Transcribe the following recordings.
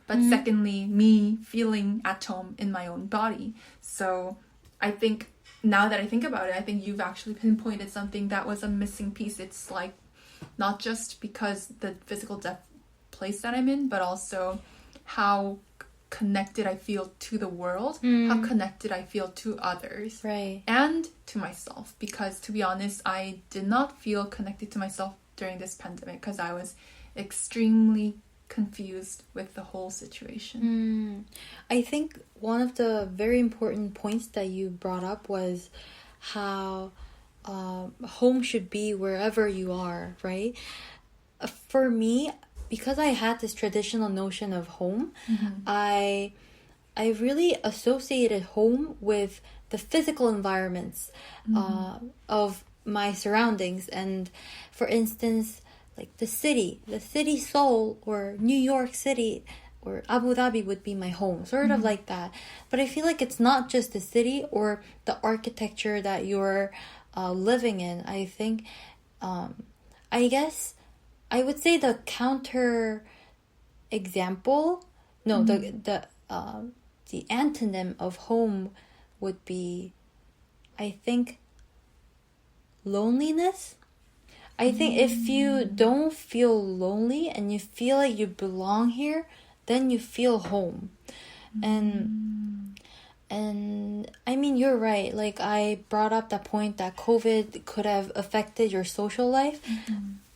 but secondly, me feeling at home in my own body. So I think now that I think about it, I think you've actually pinpointed something that was a missing piece. It's like not just because the physical place that I'm in, but also how connected I feel to the world, how connected I feel to others, right, and to myself. Because to be honest, I did not feel connected to myself during this pandemic because I was extremely confused with the whole situation. I think one of the very important points that you brought up was how home should be wherever you are, right? For me, because I had this traditional notion of home, I really associated home with the physical environments of my surroundings. And for instance, like the city Seoul or New York City or Abu Dhabi would be my home, sort of like that. But I feel like it's not just the city or the architecture that you're living in. I think, I guess, I would say the counter example, no, the antonym of home would be, I think, loneliness. I think if you don't feel lonely and you feel like you belong here, then you feel home. And I mean, you're right. Like, I brought up that point that COVID could have affected your social life.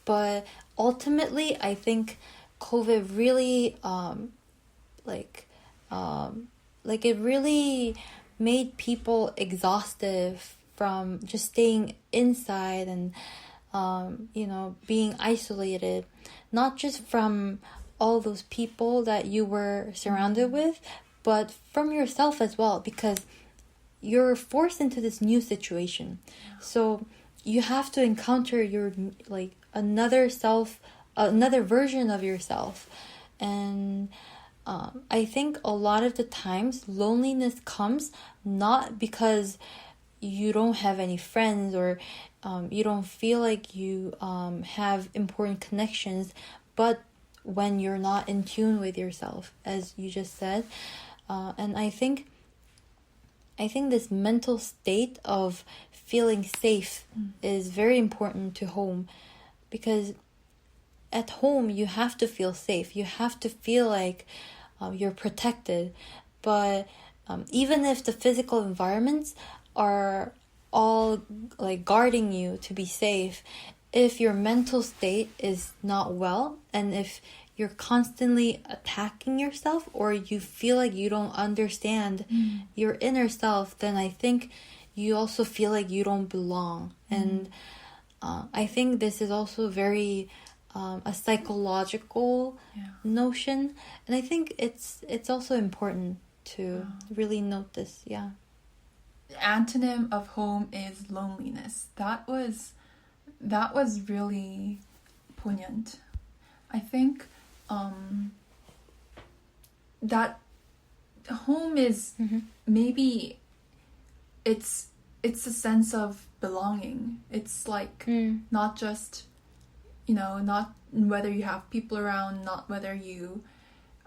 But ultimately, I think COVID really, it really made people exhausted from just staying inside and, being isolated, not just from all those people that you were surrounded with, but from yourself as well, because you're forced into this new situation. So you have to encounter your, like, another version of yourself. And I think a lot of the times loneliness comes not because you don't have any friends or you don't feel like you have important connections, but when you're not in tune with yourself, as you just said. And I think this mental state of feeling safe is very important to home, because at home you have to feel safe. You have to feel like you're protected. But even if the physical environments are all like guarding you to be safe, if your mental state is not well, and if you're constantly attacking yourself, or you feel like you don't understand your inner self, then I think you also feel like you don't belong. And I think this is also very a psychological notion, and I think it's also important to really note this. The antonym of home is loneliness. That was really poignant. I think that home is maybe it's a sense of belonging. It's like not just, not whether you have people around, not whether you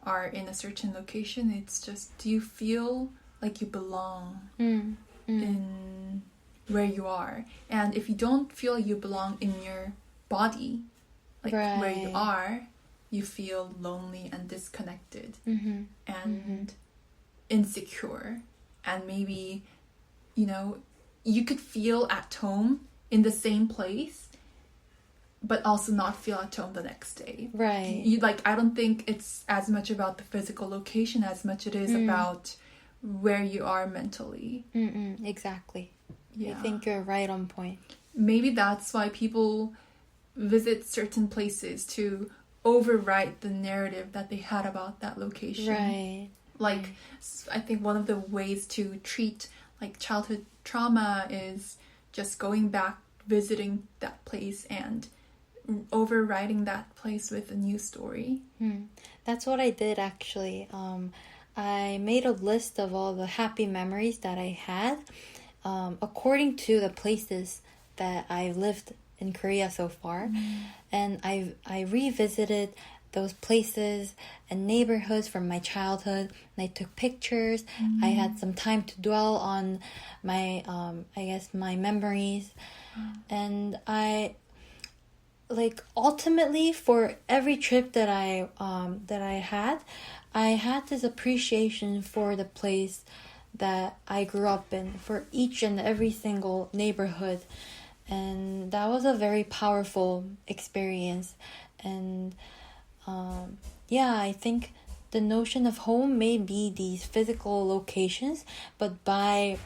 are in a certain location. It's just, do you feel like you belong in where you are? And if you don't feel you belong in your body, like where you are, you feel lonely and disconnected and insecure. And maybe, you could feel at home in the same place, but also not feel at home the next day. Right. I don't think it's as much about the physical location as much it is about where you are mentally. Exactly. Yeah. I think you're right on point. Maybe that's why people visit certain places to overwrite the narrative that they had about that location. Right. I think one of the ways to treat childhood trauma is just going back, visiting that place, and overwriting that place with a new story. That's what I did, actually. I made a list of all the happy memories that I had according to the places that I lived in Korea so far. And I revisited those places and neighborhoods from my childhood, and I took pictures. I had some time to dwell on my my memories. And I ultimately, for every trip that I had this appreciation for the place that I grew up in, for each and every single neighborhood. And that was a very powerful experience. And I think the notion of home may be these physical locations, but by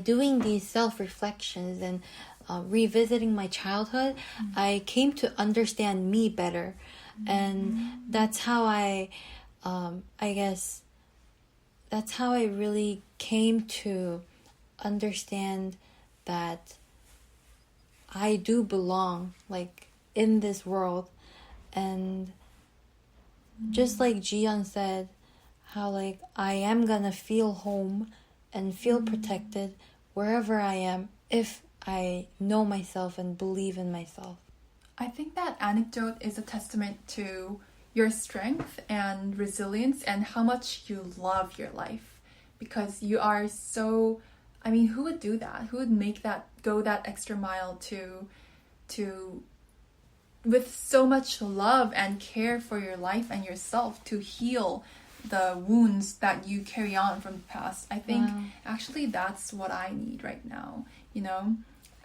doing these self-reflections and revisiting my childhood, I came to understand me better. And that's how that's how I really came to understand that I do belong, in this world. And just like Jiyeon said, how I am gonna feel home and feel protected wherever I am if I know myself and believe in myself. I think that anecdote is a testament to your strength and resilience and how much you love your life, because you are so, who would do that? Who would go that extra mile to with so much love and care for your life and yourself, to heal the wounds that you carry on from the past? I think actually that's what I need right now,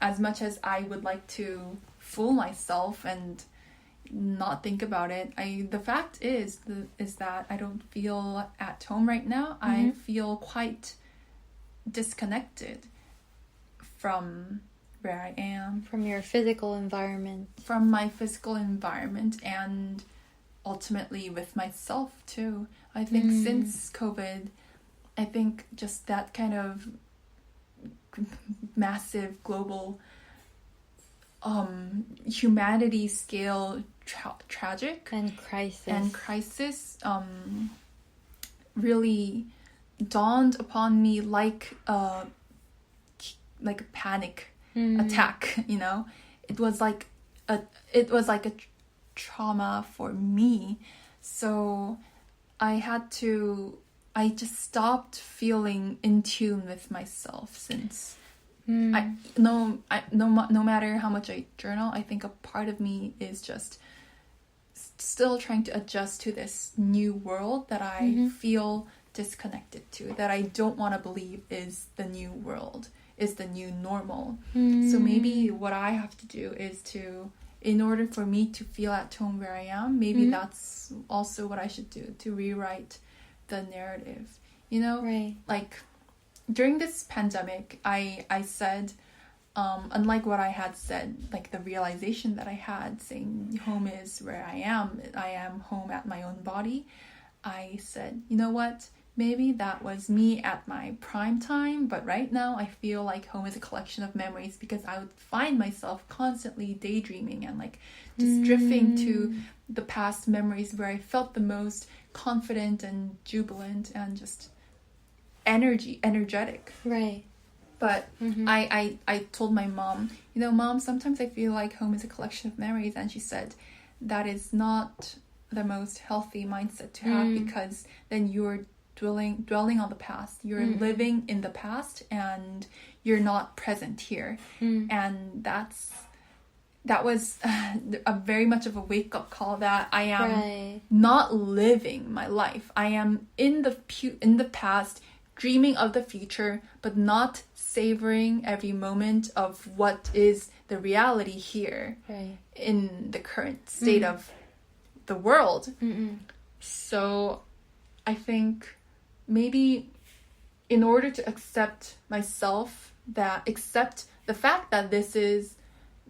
as much as I would like to fool myself and not think about it. The fact is that I don't feel at home right now. I feel quite disconnected from where I am, from your physical environment, from my physical environment, and ultimately with myself too. I think since COVID, I think just that kind of massive global humanity scale tragic and crisis really dawned upon me like a panic attack. It was like a trauma for me. So I just stopped feeling in tune with myself since. No matter how much I journal, I think a part of me is just still trying to adjust to this new world that I feel disconnected to, that I don't want to believe is the new world, is the new normal. So maybe what I have to do is in order for me to feel at home where I am, maybe that's also what I should do, to rewrite the narrative, Right. During this pandemic, I said, unlike what I had said, the realization that I had saying home is where I am home at my own body, I said, you know what, maybe that was me at my prime time, but right now I feel like home is a collection of memories, because I would find myself constantly daydreaming and just drifting to the past memories where I felt the most confident and jubilant and just energetic. Right. But I told my mom, Mom, sometimes I feel like home is a collection of memories. And she said, that is not the most healthy mindset to have, because then you're dwelling on the past. You're living in the past and you're not present here. And that was a very much of a wake-up call, that I am not living my life. I am in the past, dreaming of the future, but not savoring every moment of what is the reality here in the current state of the world. So I think maybe in order to accept myself, accept the fact that this is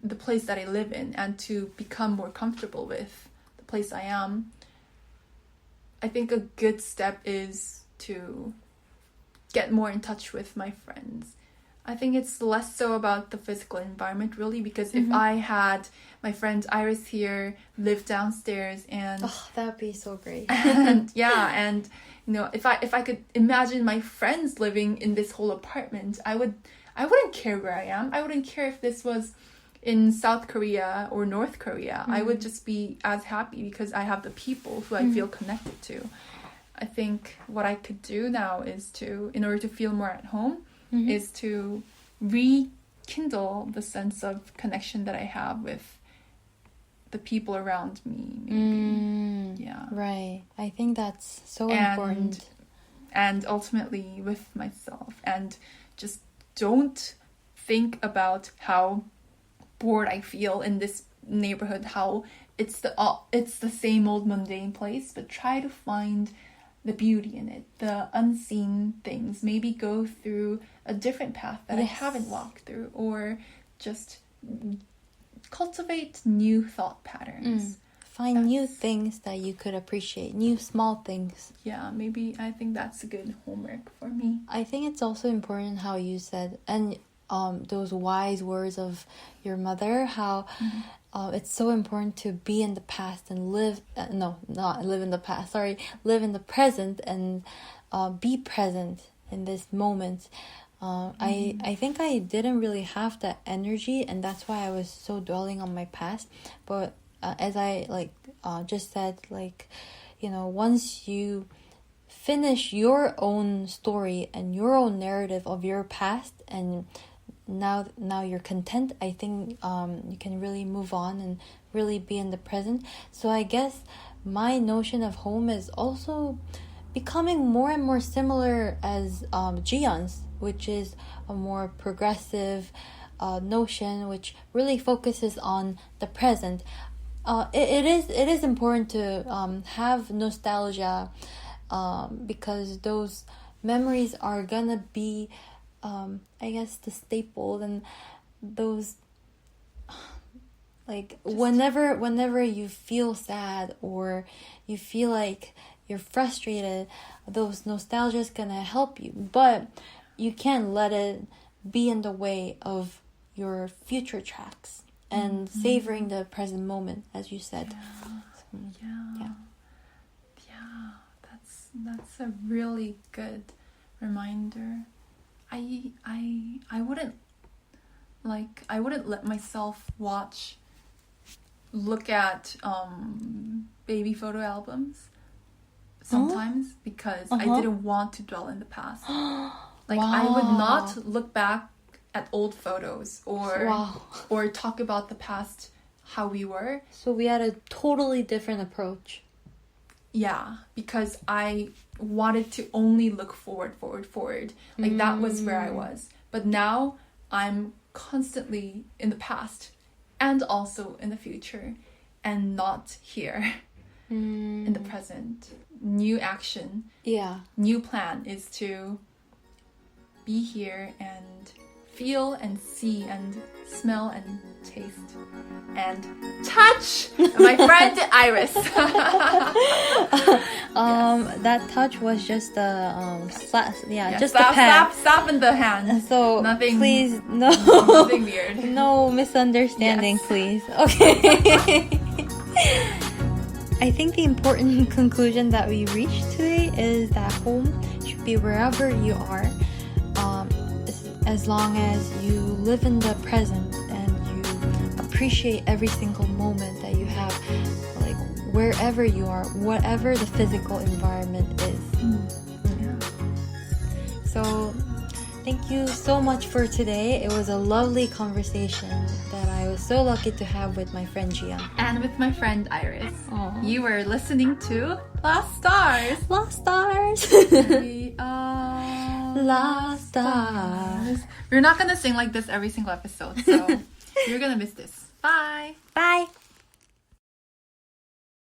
the place that I live in, and to become more comfortable with the place I am, I think a good step is to get more in touch with my friends. I think it's less so about the physical environment, really, because if I had my friend Iris here, live downstairs, and that would be so great. and if I could imagine my friends living in this whole apartment, I wouldn't care where I am. I wouldn't care if this was in South Korea or North Korea, I would just be as happy because I have the people who I feel connected to. I think what I could do now is to, in order to feel more at home, is to rekindle the sense of connection that I have with the people around me. Maybe. Yeah. Right. I think that's so important. And ultimately with myself. And just don't think about how bored I feel in this neighborhood, how it's the same old mundane place, but try to find the beauty in it, the unseen things. Maybe go through a different path that I haven't walked through, or just cultivate new thought patterns. Find new things that you could appreciate, new small things. Yeah, maybe I think that's a good homework for me. I think it's also important how you said, and those wise words of your mother, how it's so important to be in the past and live in the present and be present in this moment. I think I didn't really have that energy, and that's why I was so dwelling on my past. But as I just said, once you finish your own story and your own narrative of your past, and now you're content, I think you can really move on and really be in the present. So I guess my notion of home is also becoming more and more similar as Jiyeon's, which is a more progressive notion, which really focuses on the present. It is important to have nostalgia, because those memories are gonna be, I guess, the staple, and those whenever you feel sad or you feel like you're frustrated, those nostalgia is gonna help you, but you can't let it be in the way of your future tracks and savoring the present moment, as you said. That's a really good reminder. I wouldn't let myself look at baby photo albums sometimes, because I didn't want to dwell in the past. I would not look back at old photos or talk about the past, how we were. So we had a totally different approach. Yeah, because I wanted to only look forward. That was where I was. But now I'm constantly in the past and also in the future, and not here in the present. New action. Yeah. New plan is to be here and feel and see and smell and taste and touch my friend Iris. That touch was just a slap. Yeah, just slap, a pat. slap in the hand. So nothing. Please, no. Nothing weird. No misunderstanding, please. Okay. I think the important conclusion that we reached today is that home should be wherever you are, as long as you live in the present and you appreciate every single moment that you have, wherever you are, whatever the physical environment is. So thank you so much for today. It was a lovely conversation that I was so lucky to have with my friend Gia. And with my friend Iris. Aww. You were listening to Lost Stars. Lost Stars. We are Lost Stars. We're not gonna sing like this every single episode, so you're gonna miss this. Bye. Bye.